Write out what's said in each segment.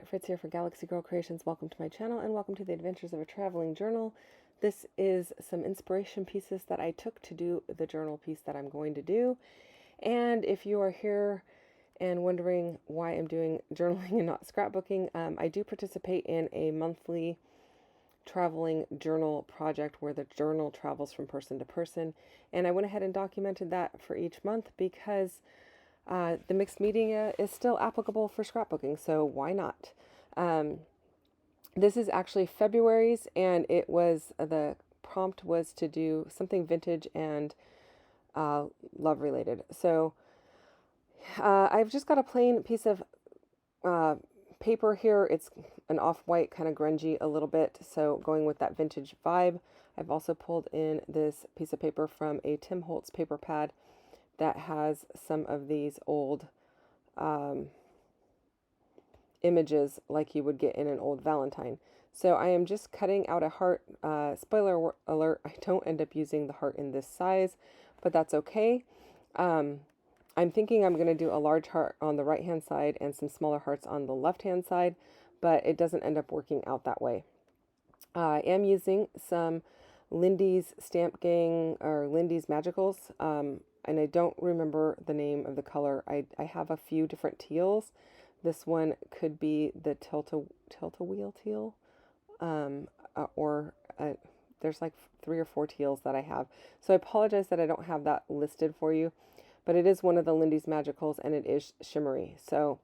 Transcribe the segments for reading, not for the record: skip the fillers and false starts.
Fritz here for Galaxy Girl Creations. Welcome to my channel and welcome to the Adventures of a Traveling Journal. This is some inspiration pieces that I took to do the journal piece that I'm going to do. And if you are here and wondering why I'm doing journaling and not scrapbooking, I do participate in a monthly traveling journal project where the journal travels from person to person. And I went ahead and documented that for each month because the mixed media is still applicable for scrapbooking, so why not? This is actually February's, and it was the prompt was to do something vintage and love related. So I've just got a plain piece of paper here. It's an off-white, kind of grungy a little bit, so going with that vintage vibe. I've also pulled in this piece of paper from a Tim Holtz paper pad that has some of these old images like you would get in an old Valentine. So I am just cutting out a heart. Spoiler alert, I don't end up using the heart in this size, but that's okay. I'm thinking I'm going to do a large heart on the right hand side and some smaller hearts on the left hand side, but it doesn't end up working out that way. I am using some Lindy's Stamp Gang or Lindy's Magicals, and I don't remember the name of the color. I have a few different teals. This one could be the tilt-a-wheel teal, there's like 3 or 4 teals that I have. So I apologize that I don't have that listed for you, but it is one of the Lindy's Magicals and it is shimmery. So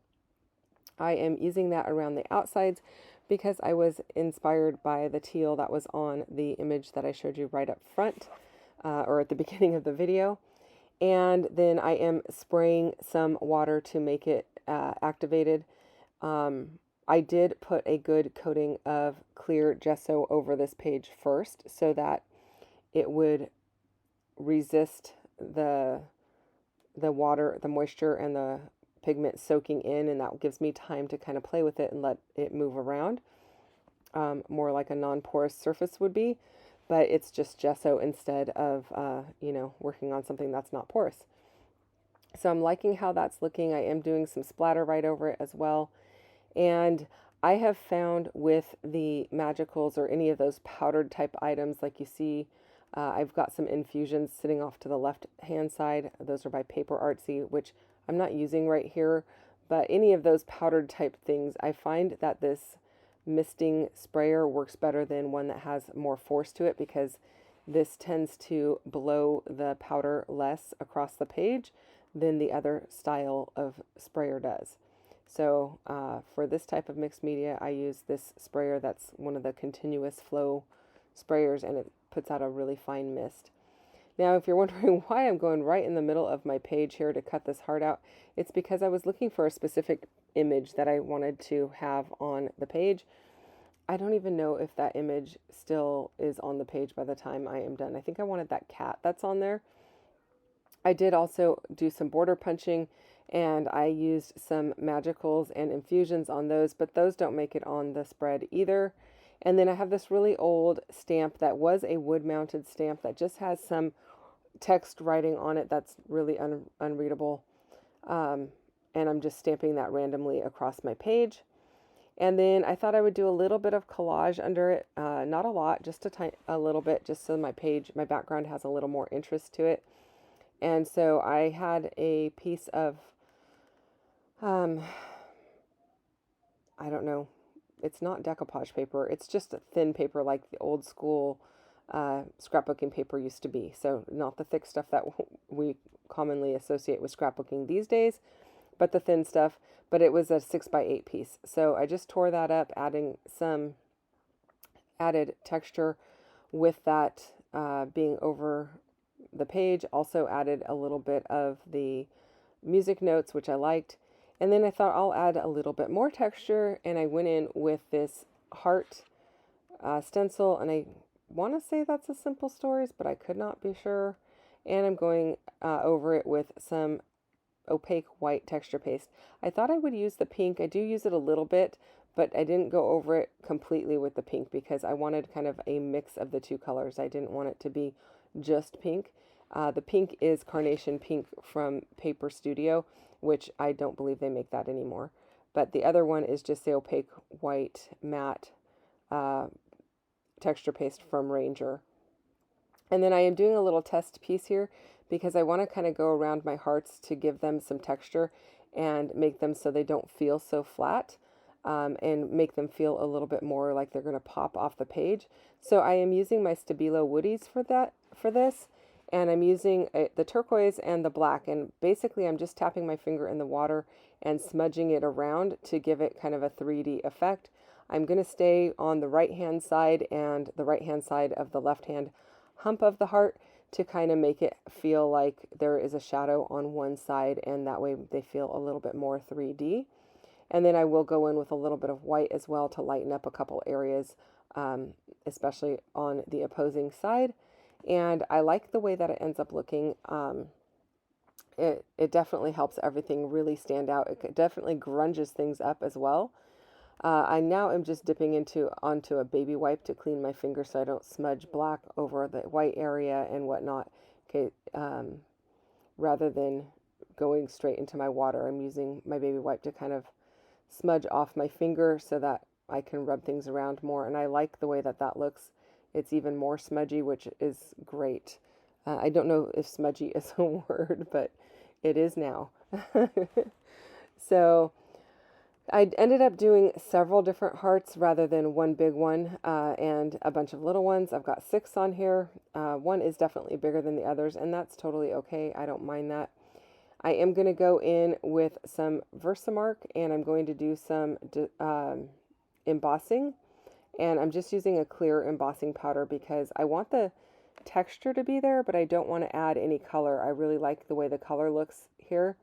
I am using that around the outsides because I was inspired by the teal that was on the image that I showed you right up front or at the beginning of the video. And then I am spraying some water to make it activated. I did put a good coating of clear gesso over this page first so that it would resist the water, the moisture, and the pigment soaking in, and that gives me time to kind of play with it and let it move around, more like a non-porous surface would be. But it's just gesso instead of, working on something that's not porous. So I'm liking how that's looking. I am doing some splatter right over it as well. And I have found with the magicals or any of those powdered type items like you see, I've got some infusions sitting off to the left hand side. Those are by Paper Artsy, which I'm not using right here. But any of those powdered type things, I find that this misting sprayer works better than one that has more force to it because this tends to blow the powder less across the page than the other style of sprayer does. So for this type of mixed media, I use this sprayer that's one of the continuous flow sprayers, and it puts out a really fine mist. Now, if you're wondering why I'm going right in the middle of my page here to cut this heart out, it's because I was looking for a specific image that I wanted to have on the page. I don't even know if that image still is on the page by the time I am done. I think I wanted that cat that's on there. I did also do some border punching, and I used some magicals and infusions on those, but those don't make it on the spread either. And then I have this really old stamp that was a wood-mounted stamp that just has some text writing on it that's really unreadable. And I'm just stamping that randomly across my page. And then I thought I would do a little bit of collage under it. Not a lot, just a little bit, just so my background has a little more interest to it. And so I had a piece of, I don't know, it's not decoupage paper. It's just a thin paper like the old school scrapbooking paper used to be. So not the thick stuff that we commonly associate with scrapbooking these days, but the thin stuff. But it was a 6x8 piece. So I just tore that up, adding some added texture with that being over the page. Also added a little bit of the music notes, which I liked. And then I thought I'll add a little bit more texture, and I went in with this heart stencil, and I want to say that's a Simple Stories, but I could not be sure. And I'm going over it with some opaque white texture paste. I thought I would use the pink. I do use it a little bit, but I didn't go over it completely with the pink because I wanted kind of a mix of the two colors. I didn't want it to be just pink. The pink is Carnation Pink from Paper Studio, which I don't believe they make that anymore. but the other one is just the opaque white matte uh, texture paste from Ranger. And then I am doing a little test piece here because I want to kind of go around my hearts to give them some texture and make them so they don't feel so flat, and make them feel a little bit more like they're going to pop off the page. So I am using my Stabilo Woodies for this, and I'm using the turquoise and the black, and basically I'm just tapping my finger in the water and smudging it around to give it kind of a 3D effect. I'm going to stay on the right hand side and the right hand side of the left hand hump of the heart to kind of make it feel like there is a shadow on one side, and that way they feel a little bit more 3D. And then I will go in with a little bit of white as well to lighten up a couple areas, especially on the opposing side. And I like the way that it ends up looking. It definitely helps everything really stand out. It definitely grunges things up as well. I now am just dipping onto a baby wipe to clean my finger so I don't smudge black over the white area and whatnot. Okay, rather than going straight into my water, I'm using my baby wipe to kind of smudge off my finger so that I can rub things around more. And I like the way that that looks. It's even more smudgy, which is great. I don't know if smudgy is a word, but it is now. So I ended up doing several different hearts rather than one big one, and a bunch of little ones. I've got 6 on here. One is definitely bigger than the others, and that's totally okay. I don't mind that. I am going to go in with some Versamark, and I'm going to do some embossing. And I'm just using a clear embossing powder because I want the texture to be there, but I don't want to add any color. I really like the way the color looks here.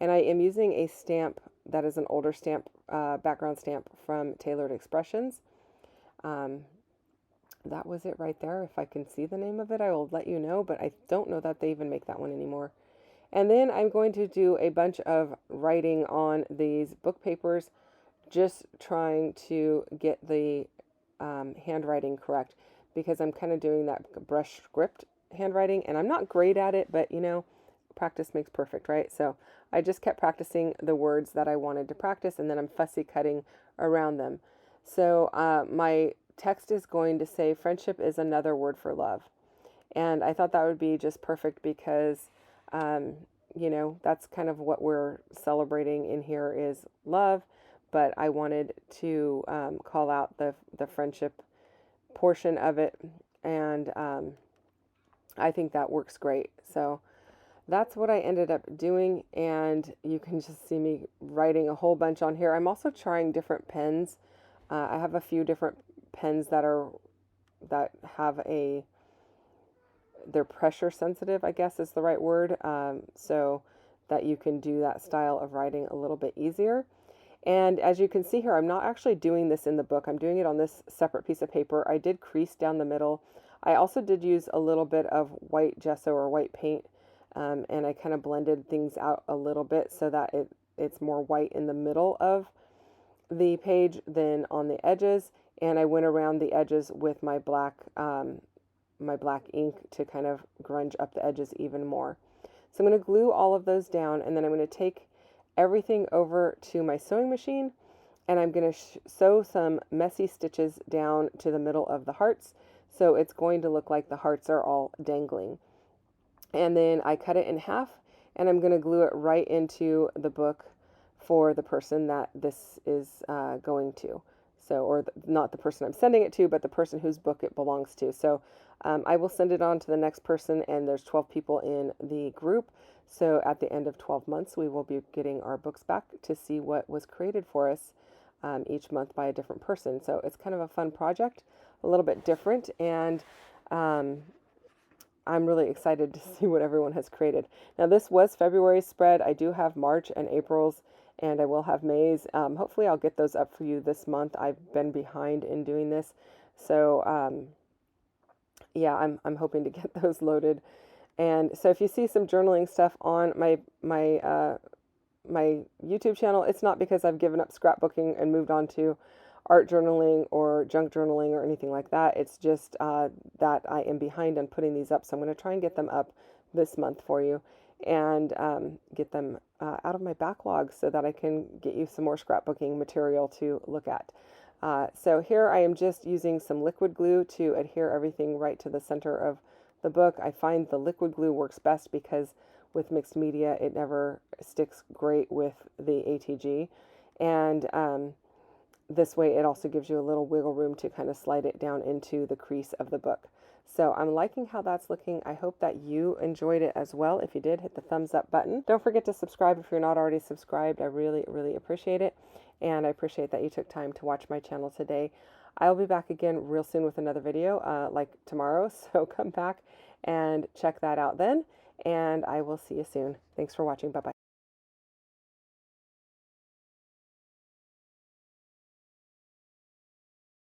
And I am using a stamp that is an older stamp, background stamp from Tailored Expressions. That was it right there. If I can see the name of it, I will let you know, but I don't know that they even make that one anymore. And then I'm going to do a bunch of writing on these book papers, just trying to get the handwriting correct, because I'm kind of doing that brush script handwriting, and I'm not great at it, but you know, practice makes perfect, right? So I just kept practicing the words that I wanted to practice, and then I'm fussy cutting around them. So my text is going to say, friendship is another word for love. And I thought that would be just perfect because, you know, that's kind of what we're celebrating in here is love. But I wanted to call out the friendship portion of it. And I think that works great. So that's what I ended up doing. And you can just see me writing a whole bunch on here. I'm also trying different pens. I have a few different pens that have they're pressure sensitive, I guess is the right word. So that you can do that style of writing a little bit easier. And as you can see here, I'm not actually doing this in the book. I'm doing it on this separate piece of paper. I did crease down the middle. I also did use a little bit of white gesso or white paint, and I kind of blended things out a little bit so that it's more white in the middle of the page than on the edges. And I went around the edges with my black ink to kind of grunge up the edges even more. So I'm going to glue all of those down, and then I'm going to take everything over to my sewing machine, and I'm going to sew some messy stitches down to the middle of the hearts, so it's going to look like the hearts are all dangling. And then I cut it in half, and I'm going to glue it right into the book for the person that this is going to. So, or not the person I'm sending it to, but the person whose book it belongs to. So I will send it on to the next person, and there's 12 people in the group. So at the end of 12 months, we will be getting our books back to see what was created for us each month by a different person. So it's kind of a fun project, a little bit different, and I'm really excited to see what everyone has created. Now, this was February's spread. I do have March and April's, and I will have May's. Hopefully I'll get those up for you this month. I've been behind in doing this. So yeah, I'm hoping to get those loaded. And so if you see some journaling stuff on my YouTube channel, it's not because I've given up scrapbooking and moved on to art journaling or junk journaling or anything like that. It's just that I am behind on putting these up. So I'm going to try and get them up this month for you. and get them out of my backlog so that I can get you some more scrapbooking material to look at. So here I am just using some liquid glue to adhere everything right to the center of the book. I find the liquid glue works best because with mixed media it never sticks great with the ATG, and this way it also gives you a little wiggle room to kind of slide it down into the crease of the book. So I'm liking how that's looking. I hope that you enjoyed it as well. If you did, hit the thumbs up button. Don't forget to subscribe if you're not already subscribed. I really, really appreciate it. And I appreciate that you took time to watch my channel today. I'll be back again real soon with another video, like tomorrow. So come back and check that out then. And I will see you soon. Thanks for watching. Bye-bye.